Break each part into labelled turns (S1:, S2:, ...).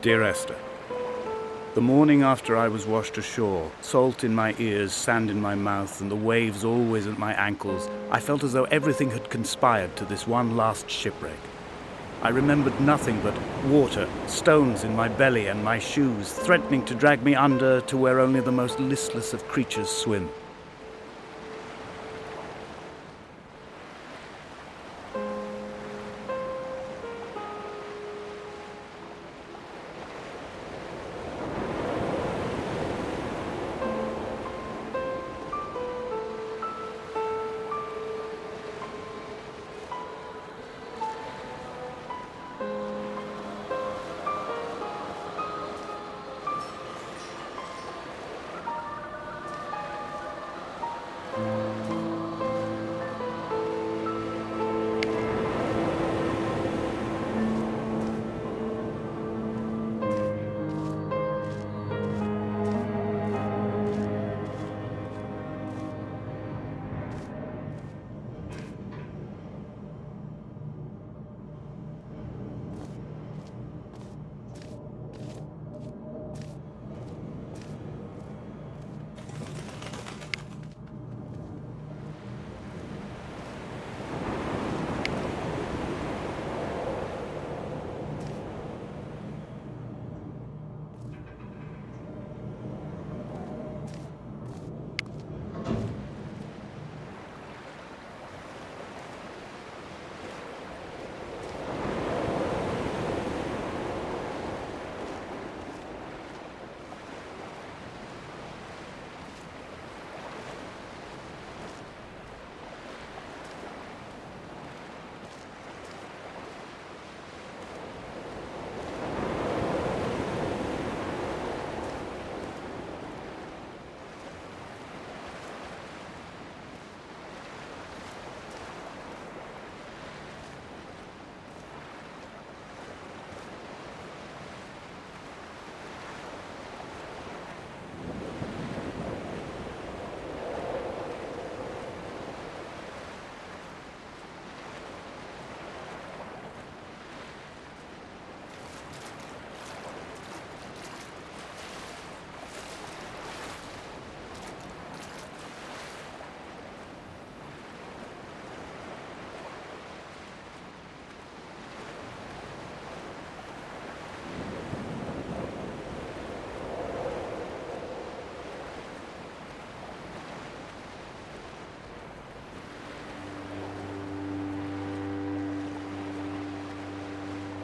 S1: Dear Esther, the morning after I was washed ashore, salt in my ears, sand in my mouth, and the waves always at my ankles, I felt as though everything had conspired to this one last shipwreck. I remembered nothing but water, stones in my belly and my shoes, threatening to drag me under to where only the most listless of creatures swim.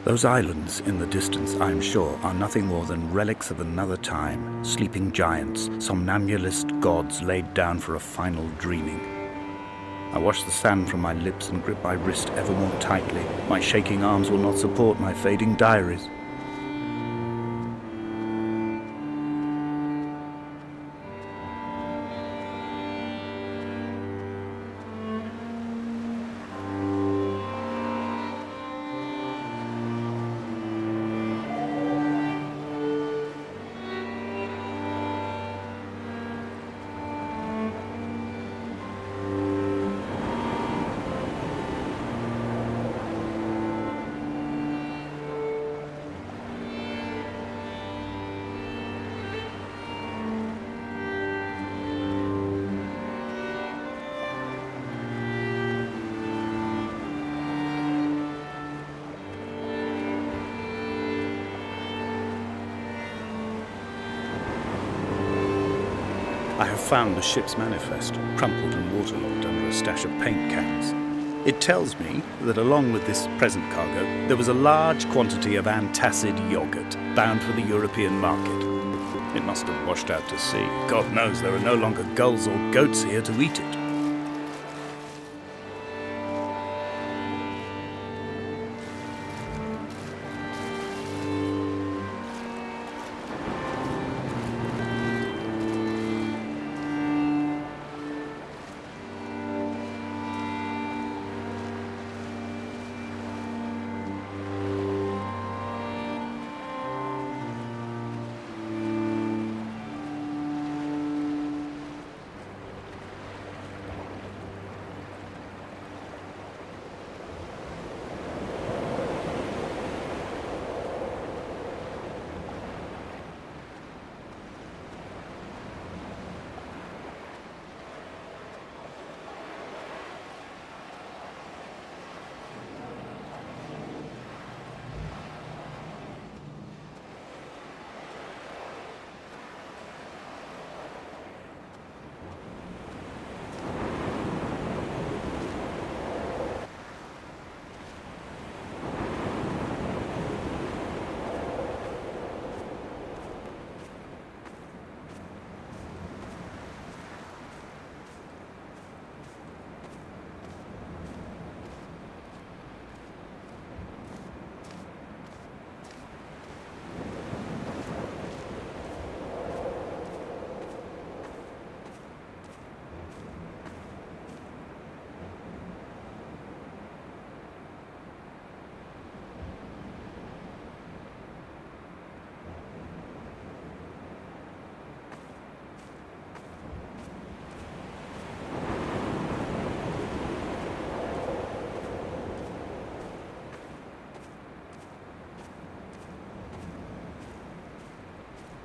S1: Those islands in the distance, I am sure, are nothing more than relics of another time, sleeping giants, somnambulist gods laid down for a final dreaming. I wash the sand from my lips and grip my wrist ever more tightly. My shaking arms will not support my fading diaries. I have found the ship's manifest, crumpled and waterlogged under a stash of paint cans. It tells me that along with this present cargo, there was a large quantity of antacid yogurt bound for the European market. It must have washed out to sea. God knows there are no longer gulls or goats here to eat it.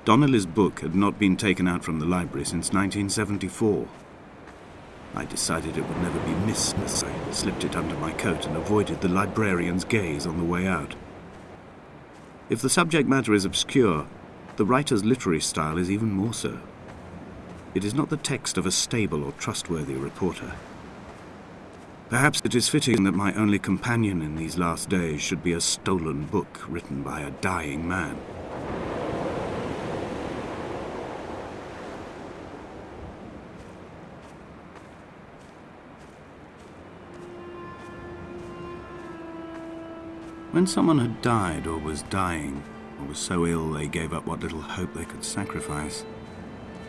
S1: Donnelly's book had not been taken out from the library since 1974. I decided it would never be missed as I slipped it under my coat and avoided the librarian's gaze on the way out. If the subject matter is obscure, the writer's literary style is even more so. It is not the text of a stable or trustworthy reporter. Perhaps it is fitting that my only companion in these last days should be a stolen book written by a dying man. When someone had died or was dying, or was so ill they gave up what little hope they could sacrifice,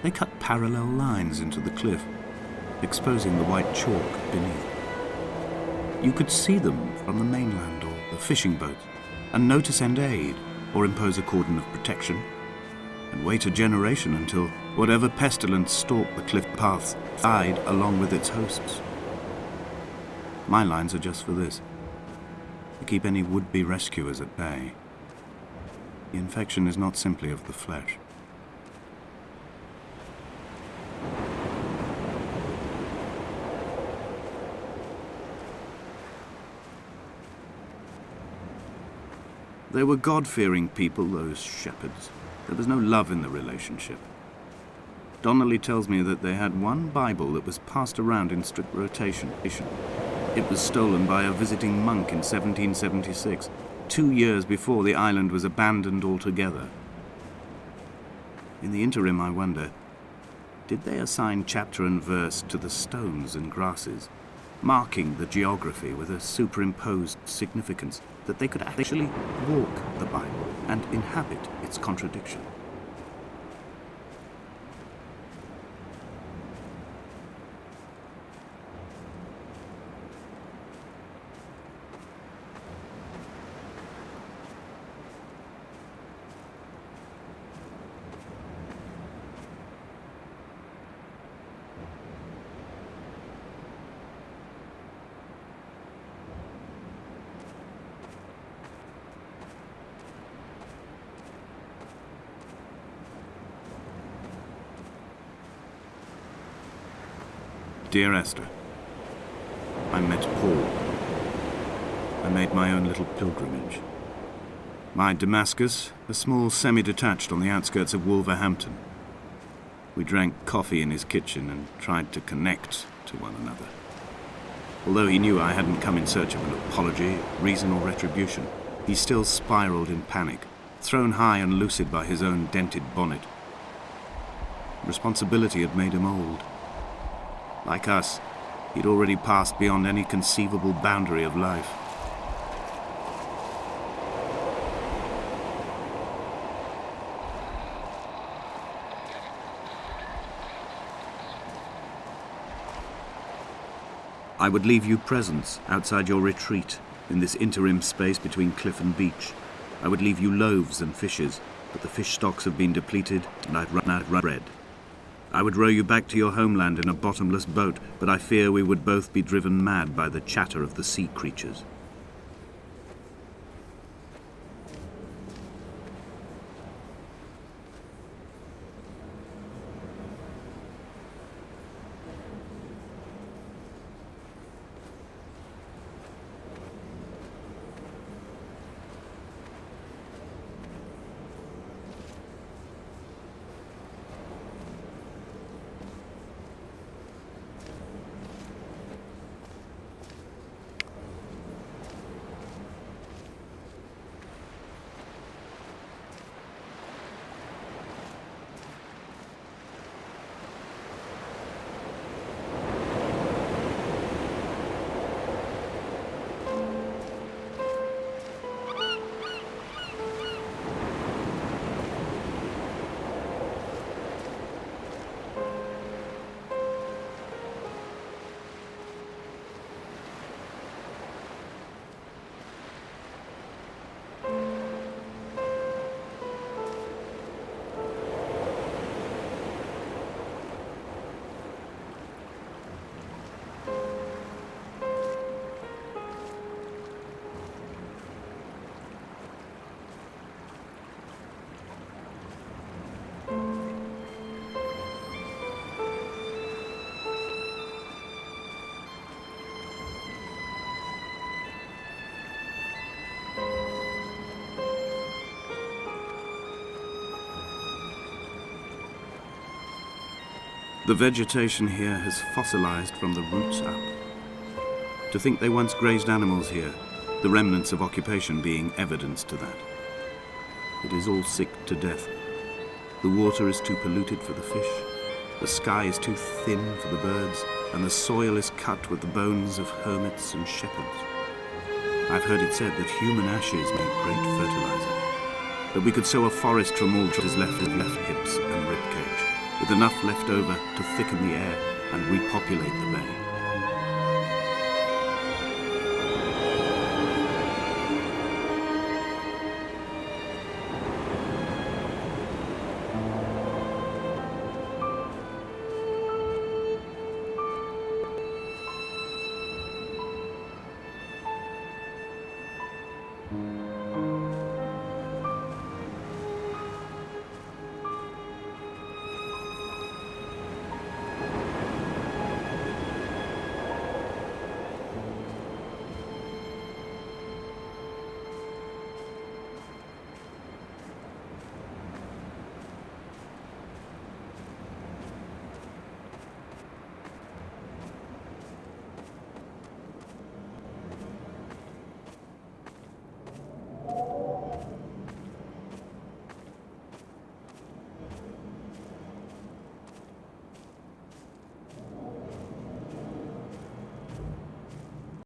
S1: they cut parallel lines into the cliff, exposing the white chalk beneath. You could see them from the mainland or the fishing boats, and know to send aid or impose a cordon of protection, and wait a generation until whatever pestilence stalked the cliff paths died along with its hosts. My lines are just for this, to keep any would-be rescuers at bay. The infection is not simply of the flesh. They were God-fearing people, those shepherds. There was no love in the relationship. Donnelly tells me that they had one Bible that was passed around in strict rotation. It was stolen by a visiting monk in 1776, 2 years before the island was abandoned altogether. In the interim, I wonder, did they assign chapter and verse to the stones and grasses, marking the geography with a superimposed significance that they could actually walk the Bible and inhabit its contradiction? Dear Esther, I met Paul. I made my own little pilgrimage. My Damascus, a small semi-detached on the outskirts of Wolverhampton. We drank coffee in his kitchen and tried to connect to one another. Although he knew I hadn't come in search of an apology, reason or retribution, he still spiraled in panic, thrown high and lucid by his own dented bonnet. Responsibility had made him old. Like us, he'd already passed beyond any conceivable boundary of life. I would leave you presents outside your retreat in this interim space between cliff and beach. I would leave you loaves and fishes, but the fish stocks have been depleted and I've run out of bread. I would row you back to your homeland in a bottomless boat, but I fear we would both be driven mad by the chatter of the sea creatures. The vegetation here has fossilized from the roots up. To think they once grazed animals here, the remnants of occupation being evidence to that. It is all sick to death. The water is too polluted for the fish, the sky is too thin for the birds, and the soil is cut with the bones of hermits and shepherds. I've heard it said that human ashes make great fertilizer, that we could sow a forest from all that is left of left hips and ribcage, with enough left over to thicken the air and repopulate the bay.